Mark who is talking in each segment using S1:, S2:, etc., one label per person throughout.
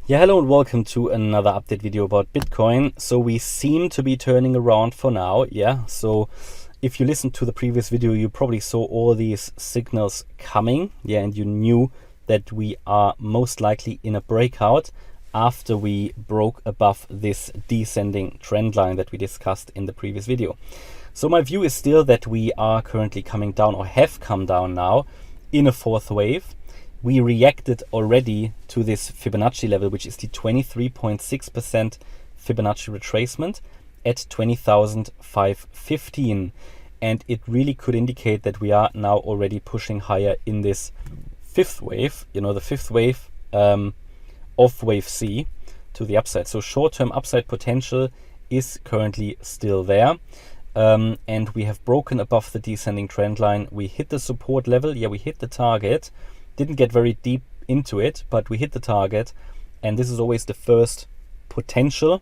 S1: Yeah, hello and welcome to another update video about Bitcoin. So we seem to be turning around for now. Yeah, so if you listened to the previous video, you probably saw all these signals coming. Yeah, and you knew that we are most likely in a breakout after we broke above this descending trend line that we discussed in the previous video. So my view is still that we are currently coming down, or have come down now, in a fourth wave. We reacted already to this Fibonacci level, which is the 23.6% Fibonacci retracement at 20,515. And it really could indicate that we are now already pushing higher in this fifth wave, the fifth wave of wave C to the upside. So short-term upside potential is currently still there. And we have broken above the descending trend line. We hit the support level. Yeah, we hit the target. Didn't get very deep into it, but we hit the target. And this is always the first potential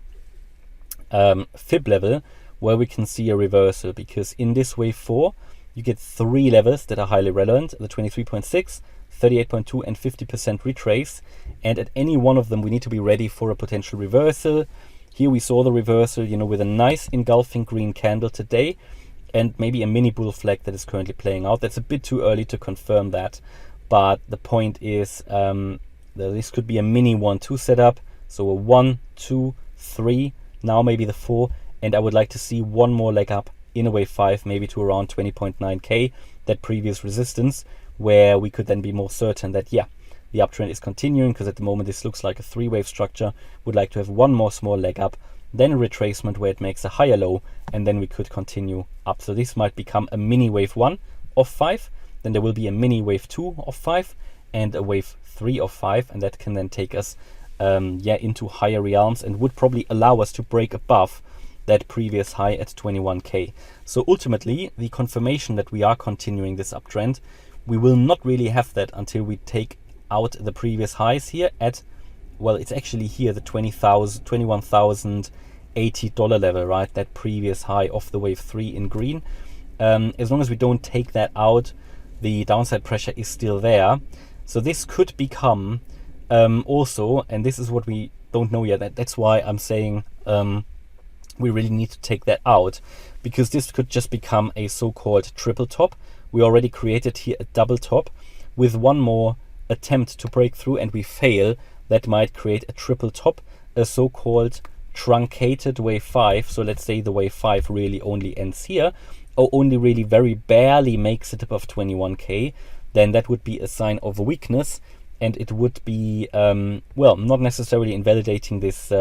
S1: fib level where we can see a reversal, because in this wave 4 you get three levels that are highly relevant: the 23.6, 38.2 and 50% retrace. And at any one of them we need to be ready for a potential reversal. Here we saw the reversal, with a nice engulfing green candle today, and maybe a mini bull flag that is currently playing out. That's a bit too early to confirm that. But the point is that this could be a mini 1-2 setup. So a 1, 2, 3, now maybe the 4. And I would like to see one more leg up in a wave 5, maybe to around 20.9k, that previous resistance, where we could then be more certain that, yeah, the uptrend is continuing, because at the moment this looks like a 3-wave structure. Would like to have one more small leg up, then a retracement where it makes a higher low, and then we could continue up. So this might become a mini wave 1 of 5. Then there will be a mini wave 2 of 5 and a wave 3 of 5, and that can then take us into higher realms and would probably allow us to break above that previous high at 21k. So ultimately, the confirmation that we are continuing this uptrend, we will not really have that until we take out the previous highs here at, well, it's actually here, the $21,080 level, right? That previous high of the wave 3 in green. As long as we don't take that out, the downside pressure is still there. So this could become also, and this is what we don't know yet, that's why I'm saying we really need to take that out, because this could just become a so-called triple top. We already created here a double top. With one more attempt to break through and we fail, that might create a triple top, a so-called truncated wave 5. So let's say the wave 5 really only ends here, or only really very barely makes it above 21k, then that would be a sign of weakness, and it would be well, not necessarily invalidating this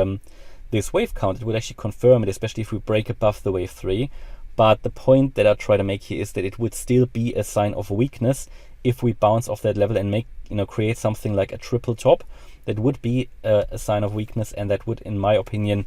S1: this wave count. It would actually confirm it, especially if we break above the wave 3. But the point that I try to make here is that it would still be a sign of weakness if we bounce off that level and make, create something like a triple top. That would be a sign of weakness, and that would, in my opinion,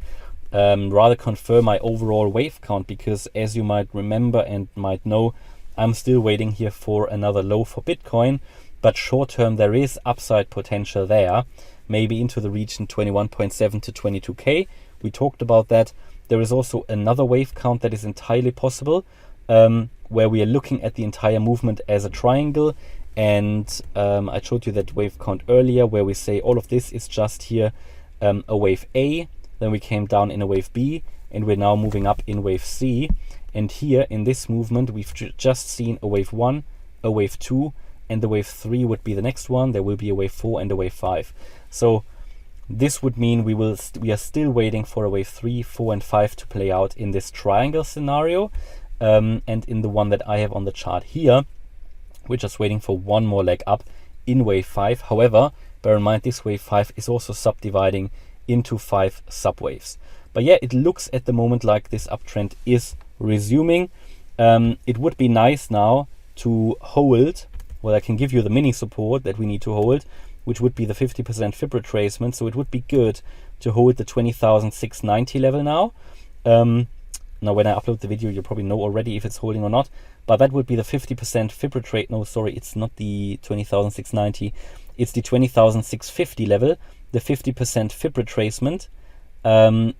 S1: rather confirm my overall wave count, because as you might remember and might know, I'm still waiting here for another low for Bitcoin. But short term there is upside potential there, maybe into the region 21.7 to 22k. We talked about that. There is also another wave count that is entirely possible, where we are looking at the entire movement as a triangle. And I showed you that wave count earlier, where we say all of this is just here a wave A. Then we came down in a wave B, and we're now moving up in wave C. And here in this movement, we've just seen a wave 1, a wave 2, and the wave 3 would be the next one. There will be a wave 4 and a wave 5. So this would mean we are still waiting for a wave 3, 4, and 5 to play out in this triangle scenario. And in the one that I have on the chart here, we're just waiting for one more leg up in wave 5. However, bear in mind this wave 5 is also subdividing into 5 subwaves. But yeah, it looks at the moment like this uptrend is resuming. It would be nice now to hold, well, I can give you the mini support that we need to hold, which would be the 50% fib retracement. So it would be good to hold the 20,690 level now. Now when I upload the video, you probably know already if it's holding or not, but that would be the 50% fib retrace. No, sorry, it's not the 20,690, it's the 20,650 level, the 50% fib retracement,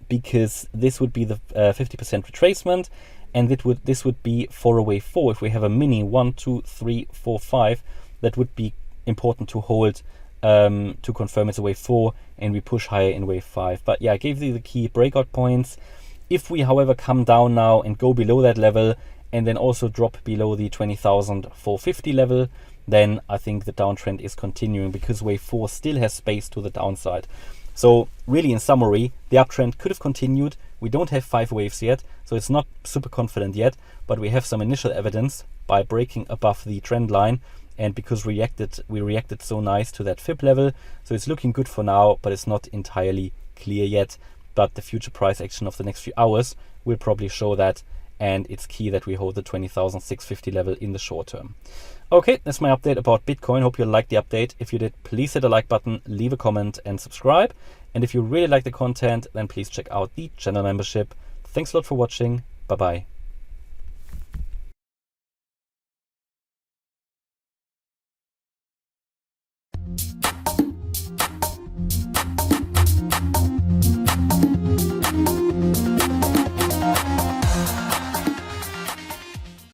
S1: because this would be the 50% retracement, and this would be for a wave 4. If we have a mini 1, 2, 3, 4, 5, that would be important to hold to confirm it's a wave 4, and we push higher in wave 5. But yeah, I gave you the key breakout points. If we, however, come down now and go below that level, and then also drop below the 20,450 level, then I think the downtrend is continuing, because wave 4 still has space to the downside. So really, in summary, the uptrend could have continued. We don't have 5 waves yet, so it's not super confident yet, but we have some initial evidence by breaking above the trend line, and because we reacted so nice to that Fib level. So it's looking good for now, but it's not entirely clear yet. But the future price action of the next few hours will probably show that, and it's key that we hold the 20,650 level in the short term. Okay, that's my update about Bitcoin. Hope you liked the update. If you did, please hit the like button, leave a comment, and subscribe. And if you really like the content, then please check out the channel membership. Thanks a lot for watching. Bye-bye.